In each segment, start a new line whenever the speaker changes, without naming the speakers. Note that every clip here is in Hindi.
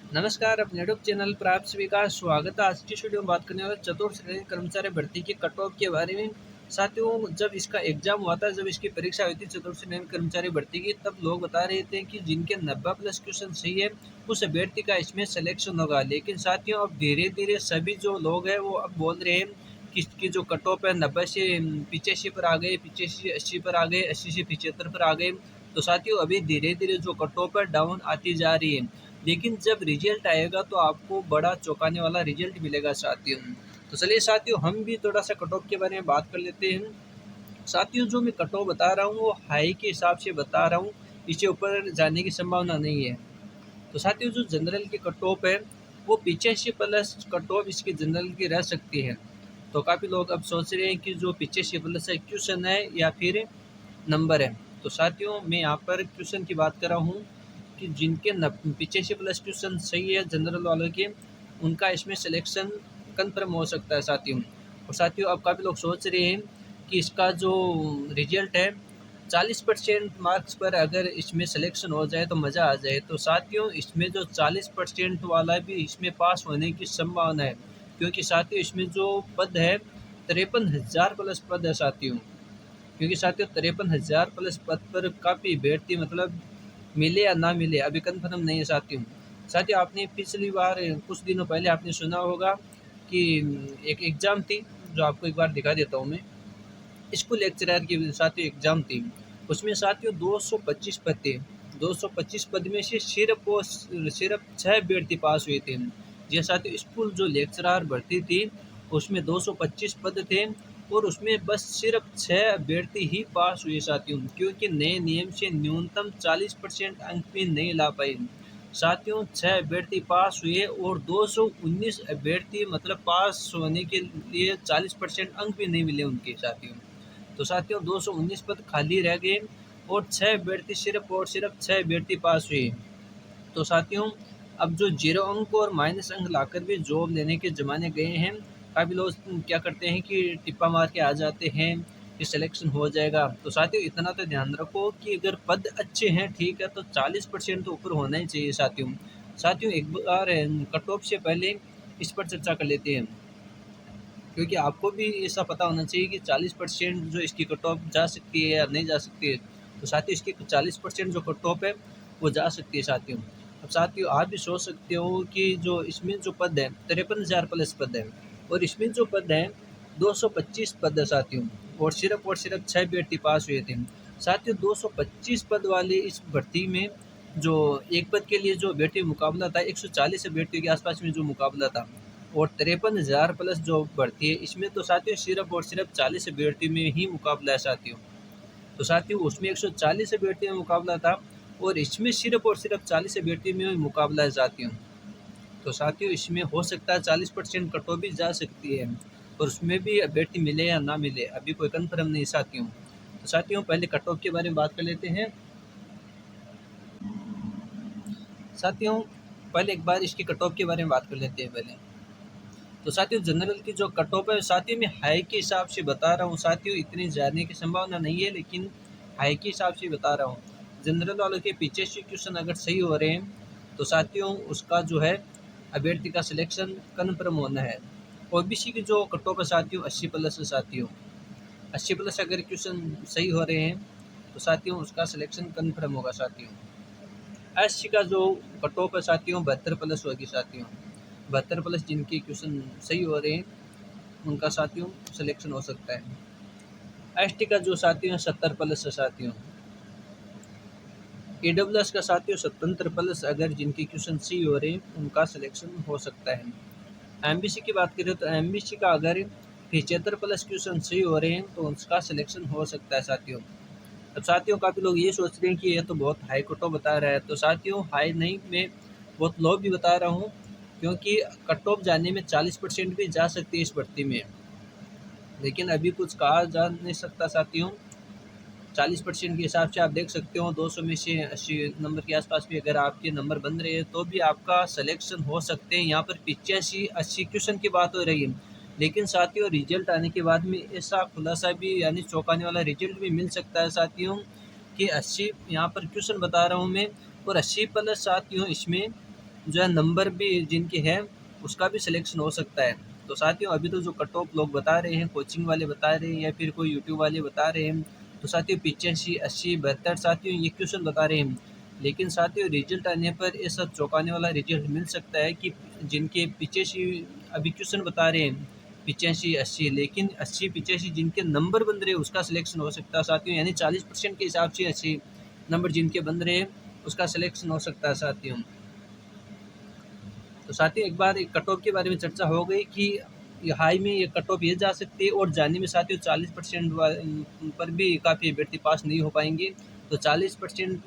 नमस्कार, अपने यूट्यूब चैनल पर आप सभी का स्वागत है। आज की वीडियो में बात करने वाले चतुर्थ श्रेणी कर्मचारी भर्ती की कट ऑफ के बारे में। साथियों, जब इसका एग्जाम हुआ था, जब इसकी परीक्षा हुई थी चतुर्थ श्रेणी कर्मचारी भर्ती की, तब लोग बता रहे थे कि जिनके 90 प्लस क्वेश्चन सही है उस अभ्यर्थी का इसमें सिलेक्शन होगा। लेकिन साथियों, अब धीरे धीरे सभी जो लोग हैं वो अब बोल रहे हैं कि इसकी जो कट ऑफ है 90 से 85 पर आ गए, 85 से 80 पर आ गए, 80 से 75 पर आ गए। तो साथियों, अभी धीरे धीरे जो कट ऑफ है डाउन आती जा रही है। लेकिन जब रिजल्ट आएगा तो आपको बड़ा चौंकाने वाला रिजल्ट मिलेगा साथियों। तो चलिए साथियों, हम भी थोड़ा सा कट ऑफ के बारे में बात कर लेते हैं। साथियों, जो मैं कट ऑफ बता रहा हूँ वो हाई के हिसाब से बता रहा हूँ, इससे ऊपर जाने की संभावना नहीं है। तो साथियों, जो जनरल की कट ऑफ है वो 85 प्लस कट ऑफ इसकी जनरल की रह सकती है। तो काफ़ी लोग अब सोच रहे हैं कि जो 85 प्लस है क्वेश्चन है या फिर नंबर है। तो साथियों, मैं यहाँ पर क्वेश्चन की बात कर रहा हूँ कि जिनके 85 प्लस क्वेश्चन सही है जनरल वालों के, उनका इसमें सिलेक्शन कन्फर्म हो सकता है साथियों। और साथियों, अब काफ़ी लोग सोच रहे हैं कि इसका जो रिजल्ट है 40% मार्क्स पर अगर इसमें सिलेक्शन हो जाए तो मज़ा आ जाए। तो साथियों, इसमें जो 40% वाला भी इसमें पास होने की संभावना है, क्योंकि साथियों इसमें जो पद है 53,000 प्लस पद है साथियों। क्योंकि साथियों 53,000 प्लस पद पर काफ़ी अभ्यर्थी मतलब मिले या ना मिले अभी कन्फर्म नहीं है साथियों। साथियों, आपने पिछली बार कुछ दिनों पहले आपने सुना होगा कि एक एग्ज़ाम थी, जो आपको एक बार दिखा देता हूँ मैं। स्कूल लेक्चरर की साथियों एग्ज़ाम थी, उसमें साथियों 225 पद थे। 225 पद में से सिर्फ 6 अभ्यर्थी पास हुए थे। जी साथियों, स्कूल जो लेक्चरर भर्ती थी उसमें 225 पद थे और उसमें बस सिर्फ 6 अभ्यर्थी ही पास हुए साथियों, क्योंकि नए नियम से न्यूनतम 40% अंक भी नहीं ला पाए। साथियों, 6 अभ्यर्थी पास हुए और 219 अभ्यर्थी मतलब पास होने के लिए 40% अंक भी नहीं मिले उनके साथियों। तो साथियों 219 पद खाली रह गए और 6 अभ्यर्थी सिर्फ और सिर्फ 6 अभ्यर्थी पास हुए। तो साथियों, अब जो जीरो अंक और माइनस अंक लाकर भी जॉब लेने के ज़माने गए हैं। काफ़ी लोग क्या करते हैं कि टिप्पा मार के आ जाते हैं कि सिलेक्शन हो जाएगा। तो साथियों, इतना तो ध्यान रखो कि अगर पद अच्छे हैं ठीक है, तो 40% तो ऊपर होना ही चाहिए साथियों। साथियों, एक बार कट ऑफ से पहले इस पर चर्चा कर लेते हैं, क्योंकि आपको भी ऐसा पता होना चाहिए कि 40% जो इसकी कट ऑफ जा सकती है या नहीं जा सकती है। तो साथियों, इसकी 40% जो कट ऑफ है वो जा सकती है साथियों। अब साथियों, आप भी सोच सकते हो कि जो इसमें जो पद है 53,000 प्लस पद है और इसमें जो पद है 225 पद है साथियों, और सिर्फ 6 अभ्यर्थी पास हुए थे। साथियों, 225 पद वाली इस भर्ती में जो एक पद के लिए जो अभ्यर्थी मुकाबला था 140 अभ्यर्थियों के आसपास में जो मुकाबला था, और 53,000 प्लस जो भर्ती है इसमें तो साथियों सिर्फ और सिर्फ 40 अभ्यर्थी में ही मुकाबला है साथियों। तो साथियों, उसमें 140 अभ्यर्थी में मुकाबला था और इसमें सिर्फ और सिर्फ 40 अभ्यर्थी में मुकाबला है साथियों। तो साथियों, इसमें हो सकता है 40% कट ऑफ भी जा सकती है और उसमें भी अभ्यर्थी मिले या ना मिले अभी कोई कन्फर्म नहीं साथियों। तो साथियों, पहले कट ऑफ के बारे में बात कर लेते हैं। साथियों, पहले एक बार इसकी कट ऑफ के बारे में बात कर लेते हैं पहले। तो साथियों, जनरल की जो कट ऑफ है साथियों मैं हाई के हिसाब से बता रहा हूँ साथियों, इतनी जाने की संभावना नहीं है, लेकिन हाई के हिसाब से बता रहा हूँ। जनरल वालों के पीछे से क्वेश्चन अगर सही हो रहे हैं तो साथियों उसका जो है अभ्यर्थी का सिलेक्शन कन्फर्म होना है। ओबीसी की जो कट ऑफ है साथियों 80 प्लस है साथियों। 80 प्लस अगर क्वेश्चन सही हो रहे हैं तो साथियों उसका सिलेक्शन कन्फर्म होगा साथियों। एससी का जो कट ऑफ है साथियों 72 प्लस होगी साथियों। 72 प्लस जिनके क्वेश्चन सही हो रहे हैं उनका साथियों सिलेक्शन हो सकता है। एसटी का जो साथियों 70 प्लस है साथियों। ईडब्ल्यूएस का साथियों 77 प्लस अगर जिनके क्वेश्चन सी हो रहे हैं उनका सिलेक्शन हो सकता है। एमबीसी की बात करें तो एमबीसी का अगर 75 प्लस क्वेश्चन सही हो रहे हैं तो उसका सिलेक्शन हो सकता है साथियों। अब साथियों, काफ़ी लोग ये सोच रहे हैं कि ये तो बहुत हाई कट ऑफ बता रहा है। तो साथियों, हाई नहीं, मैं बहुत लो भी बता रहा हूँ, क्योंकि कट ऑफ जाने में 40% भी जा सकती है इस भर्ती में, लेकिन अभी कुछ कहा जा नहीं सकता साथियों। 40% के हिसाब से आप देख सकते हो 200 में से 80 नंबर के आसपास भी अगर आपके नंबर बन रहे हैं तो भी आपका सिलेक्शन हो सकते हैं। यहाँ पर 85-80 क्वेश्चन की बात हो रही है, लेकिन साथियों रिजल्ट आने के बाद में ऐसा खुलासा भी यानी चौंकाने वाला रिजल्ट भी मिल सकता है साथियों कि 80 यहाँ पर क्वेश्चन बता रहा हूँ मैं, और 80 प्लस साथियों इसमें जो है नंबर भी जिनके हैं उसका भी सिलेक्शन हो सकता है। तो साथियों अभी तो जो कट ऑफ लोग बता रहे हैं, कोचिंग वाले बता रहे हैं या फिर कोई यूट्यूब वाले बता रहे हैं, तो साथियों 85, 80, 72 साथियों ये क्वेश्चन बता रहे हैं। लेकिन साथियों रिजल्ट आने पर ऐसा चौंकाने वाला रिजल्ट मिल सकता है कि जिनके 85 अभी क्वेश्चन बता रहे हैं 85, 80, लेकिन 80, 85 जिनके नंबर बन रहे हैं उसका सिलेक्शन हो सकता है साथियों, यानी 40% के हिसाब से 80 नंबर जिनके बन रहे हैं उसका सिलेक्शन हो सकता है साथियों। तो साथियों एक बार कट ऑफ के बारे में चर्चा हो गई कि हाई में ये कट ऑफ ये जा सकती है और जाने में साथियों 40% पर भी काफ़ी अभ्यर्थी पास नहीं हो पाएंगे। तो 40%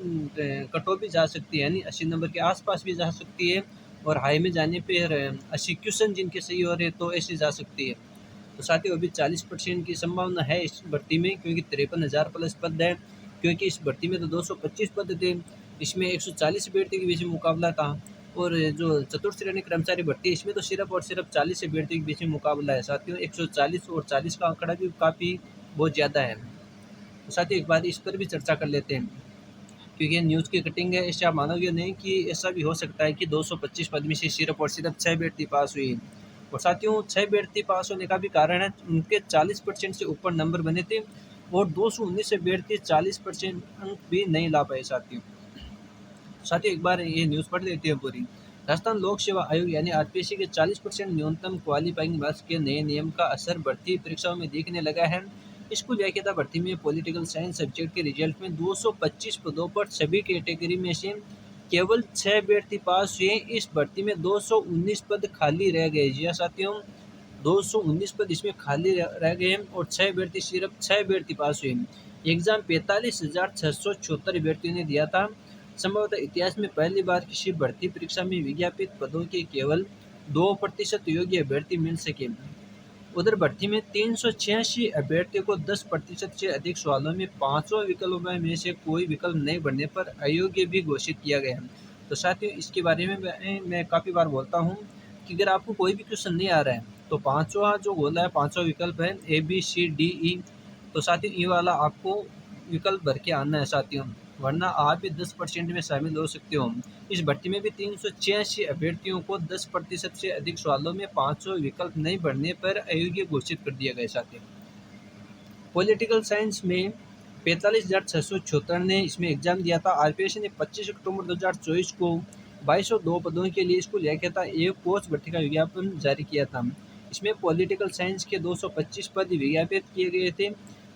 कट ऑफ भी जा सकती है, यानी 80 नंबर के आसपास भी जा सकती है। और हाई में जाने पर 80 क्वेश्चन जिनके सही हो रहे हैं तो ऐसे जा सकती है। तो साथियों अभी 40% की संभावना है इस भर्ती में, क्योंकि 53,000 प्लस पद है। क्योंकि इस भर्ती में तो 225 पद थे, इसमें 140 अभ्यर्थी के बीच में मुकाबला था। और जो चतुर्थ श्रेणी कर्मचारी भर्ती है इसमें तो सिर्फ और सिर्फ 40 अभ्यर्थियों के बीच में मुकाबला है साथियों। 140 और 40 का आंकड़ा भी काफ़ी बहुत ज़्यादा है। तो साथियों एक बार इस पर भी चर्चा कर लेते हैं, क्योंकि ये न्यूज़ की कटिंग है। इससे आप मानोगे नहीं कि ऐसा भी हो सकता है कि 225 पद में से सिर्फ और सिर्फ 6 अभ्यर्थी पास हुई। और साथियों 6 अभ्यर्थी पास होने का भी कारण है उनके 40% से ऊपर नंबर बने थे और 219 अभ्यर्थी 40% अंक भी नहीं ला पाए साथियों। साथियों एक बार ये न्यूज़ पढ़ लेते हैं पूरी। राजस्थान लोक सेवा आयोग यानी आरपीएससी के 40% न्यूनतम क्वालिफाइंग मार्क्स के नए नियम का असर भर्ती परीक्षाओं में दिखने लगा है। स्कूल व्याख्याता भर्ती में पॉलिटिकल साइंस सब्जेक्ट के रिजल्ट में 225 पदों पर सभी कैटेगरी में से केवल 6 अभ्यर्थी पास हुए। इस भर्ती में 219 पद खाली रह गए। जी हाँ साथियों, 219 पद इसमें खाली रह गए हैं और 6 अभ्यर्थी सिर्फ 6 अभ्यर्थी पास हुए। एग्जाम 45,676 अभ्यर्थियों ने दिया था। संभवतः इतिहास में पहली बार किसी भर्ती परीक्षा में विज्ञापित पदों के केवल 2% योग्य अभ्यर्थी मिल सके। उधर भर्ती में 386 अभ्यर्थियों को 10% से अधिक सवालों में पांचों विकल्पों में से कोई विकल्प नहीं बनने पर अयोग्य भी घोषित किया गया। तो साथियों इसके बारे में मैं काफ़ी बार बोलता हूँ कि अगर आपको कोई भी क्वेश्चन नहीं आ रहा है तो पांचवा जो बोला है, पांचवा विकल्प है ABCDE, तो साथियों ये वाला आपको विकल्प भर के आना है साथियों, वरना आप भी 10% में शामिल हो सकते हो। इस भर्ती में भी 386 अभ्यर्थियों को 10% से अधिक सवालों में पांचों विकल्प नहीं भरने पर अयोग्य घोषित कर दिया गया साथियों। पॉलिटिकल साइंस में 45,676 ने इसमें एग्जाम दिया था। आरपीएससी ने 25 अक्टूबर 2024 को 2202 पदों के लिए स्कूल व्याख्याता एक कोच भर्ती का विज्ञापन जारी किया था। इसमें पॉलिटिकल साइंस के 225 पद विज्ञापित किए गए थे।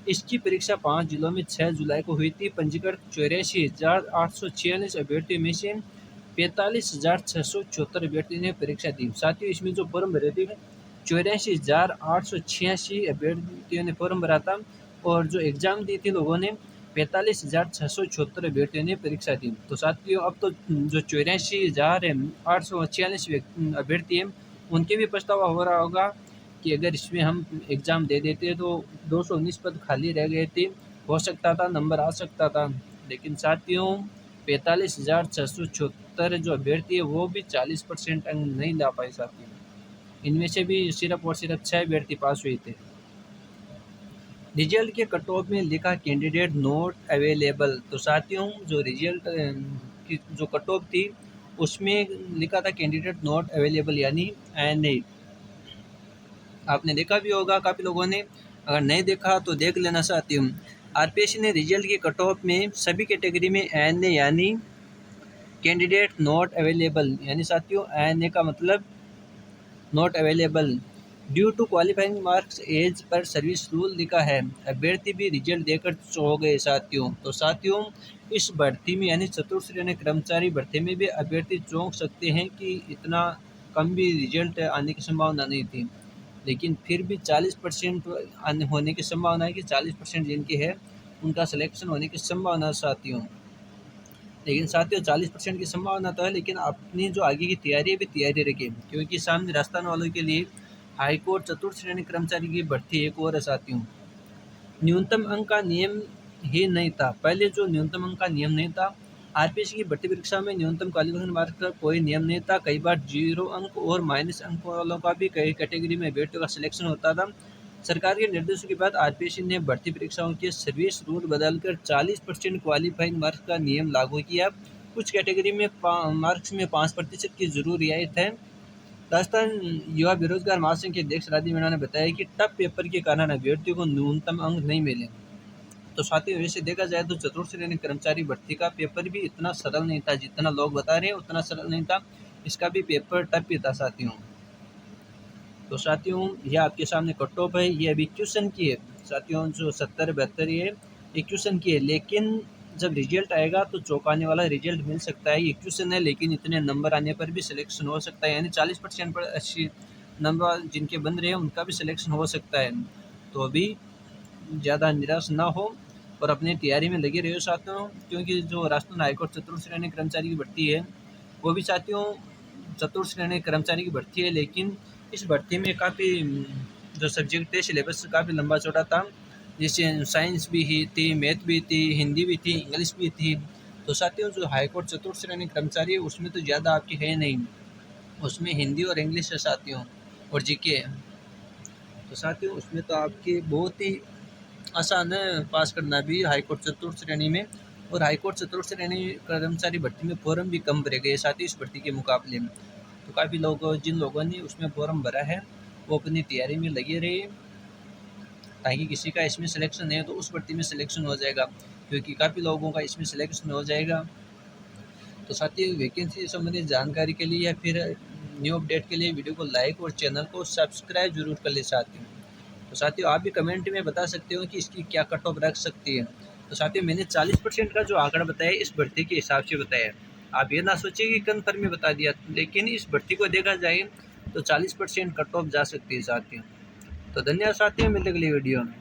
इसकी परीक्षा 5 जिलों में 6 जुलाई को हुई थी। पंजीकृत 84,846 अभ्यर्थियों में से 45,674 अभ्यर्थियों ने परीक्षा दी। साथियों इसमें जो फॉर्म भरे थे 84,886 अभ्यर्थियों ने फॉर्म भरा था और जो एग्ज़ाम दी थी लोगों ने 45,674 अभ्यर्थियों ने परीक्षा दी। तो साथियों अब तो जो 84,846 अभ्यर्थी हैं उनके भी पछतावा हो रहा होगा कि अगर इसमें हम एग्ज़ाम दे देते तो 219 पद खाली रह गए थे, हो सकता था नंबर आ सकता था। लेकिन साथियों 45,674 जो अभ्यर्थी है वो भी 40% अंक नहीं ला पाए साथियों। इनमें से भी सिर्फ और सिर्फ 6 अभ्यर्थी पास हुए थे। रिजल्ट के कट ऑफ में लिखा कैंडिडेट नॉट अवेलेबल। तो साथियों जो रिजल्ट की जो कट ऑफ थी उसमें लिखा था कैंडिडेट नॉट अवेलेबल यानी NA। आपने देखा भी होगा काफ़ी लोगों ने, अगर नहीं देखा तो देख लेना साथियों। आरपीएससी ने रिजल्ट की कट ऑफ में सभी कैटेगरी में NA यानी कैंडिडेट नॉट अवेलेबल यानी साथियों NA का मतलब not available due to qualifying marks as per service rule लिखा है। अभ्यर्थी भी रिजल्ट देकर हो गए साथियों। तो साथियों इस भर्ती में यानी चतुर्थ श्रेणी कर्मचारी भर्ती में भी अभ्यर्थी चौंक सकते हैं कि इतना कम भी रिजल्ट आने की संभावना नहीं थी, लेकिन फिर भी 40% होने की संभावना है कि 40% जिनकी है उनका सिलेक्शन होने की संभावना साथियों। लेकिन साथियों 40% की संभावना तो है, लेकिन अपनी जो आगे की तैयारी है भी तैयारी रखें, क्योंकि सामने राजस्थान वालों के लिए हाईकोर्ट चतुर्थ श्रेणी कर्मचारी की भर्ती एक और है साथियों। न्यूनतम अंक का नियम ही नहीं था, पहले जो न्यूनतम अंक का नियम नहीं था। आरपीएससी की भर्ती परीक्षा में न्यूनतम क्वालिफिकेशन मार्क्स का कोई नियम नहीं था। कई बार 0 अंक और माइनस अंक वालों का भी कई कैटेगरी में अभ्यर्थियों का सिलेक्शन होता था। सरकार के निर्देशों के बाद आरपीएससी ने भर्ती परीक्षाओं के सर्विस रूल बदलकर 40% क्वालिफाइंग मार्क्स का नियम लागू किया कुछ कैटेगरी में मार्क्स में 5% की जरूर रियायत है। राजस्थान युवा बेरोजगार महासंघ के अध्यक्ष राजीव मीणा ने बताया कि टफ पेपर के कारण अभ्यर्थियों को न्यूनतम अंक नहीं मिले। तो साथियों, वैसे देखा जाए तो चतुर्थ श्रेणी कर्मचारी भर्ती का पेपर भी इतना सरल नहीं था, जितना लोग बता रहे हैं उतना सरल नहीं था। इसका भी पेपर टफ ही था साथियों। तो साथियों, ये आपके सामने कट ऑफ है, ये अभी क्वेश्चन की है साथियों, जो 70-72 ये क्वेश्चन की है। लेकिन जब रिजल्ट आएगा तो चौंकाने वाला रिजल्ट मिल सकता है। ये क्वेश्चन है, लेकिन इतने नंबर आने पर भी सिलेक्शन हो सकता है, यानी 40% पर 80 नंबर जिनके बन रहे हैं उनका भी सिलेक्शन हो सकता है। तो अभी ज़्यादा निराश ना हो और अपनी तैयारी में लगे रहे साथियों, क्योंकि जो राजस्थान हाईकोर्ट चतुर्थ श्रेणी कर्मचारी की भर्ती है वो भी साथियों चतुर्थ श्रेणी कर्मचारी की भर्ती है। लेकिन इस भर्ती में काफ़ी जो सब्जेक्ट है सिलेबस काफ़ी लंबा चौड़ा था, जिससे साइंस भी ही थी, मैथ भी थी, हिंदी भी थी, इंग्लिश भी थी। तो साथियों, जो हाईकोर्ट चतुर्थ श्रेणी कर्मचारी है उसमें तो ज़्यादा आपकी है नहीं, उसमें हिंदी और इंग्लिश है साथियों, और जीके है। तो साथियों, उसमें तो आपके बहुत ही आसान है पास करना भी हाईकोर्ट चतुर्थ श्रेणी में। और हाईकोर्ट चतुर्थ श्रेणी कर्मचारी भर्ती में फॉर्म भी कम भरे गए साथ ही इस भर्ती के मुकाबले में। तो काफ़ी लोग जिन लोगों ने उसमें फॉर्म भरा है वो अपनी तैयारी में लगे रहे, ताकि किसी का इसमें सिलेक्शन है तो उस भर्ती में सिलेक्शन हो जाएगा, क्योंकि काफ़ी लोगों का इसमें सिलेक्शन हो जाएगा। तो साथियों, वैकेंसी से संबंधित जानकारी के लिए या फिर न्यू अपडेट के लिए वीडियो को लाइक और चैनल को सब्सक्राइब जरूर कर ले साथियों। तो साथियों, आप भी कमेंट में बता सकते हो कि इसकी क्या कट ऑफ रख सकती है। तो साथियों, मैंने 40% का जो आंकड़ा बताया इस भर्ती के हिसाब से बताया। आप ये ना सोचिए कि कन्फर्म में बता दिया, लेकिन इस भर्ती को देखा जाए तो 40% कट ऑफ जा सकती है साथियों। तो धन्यवाद साथियों, मिलते अगली वीडियो में।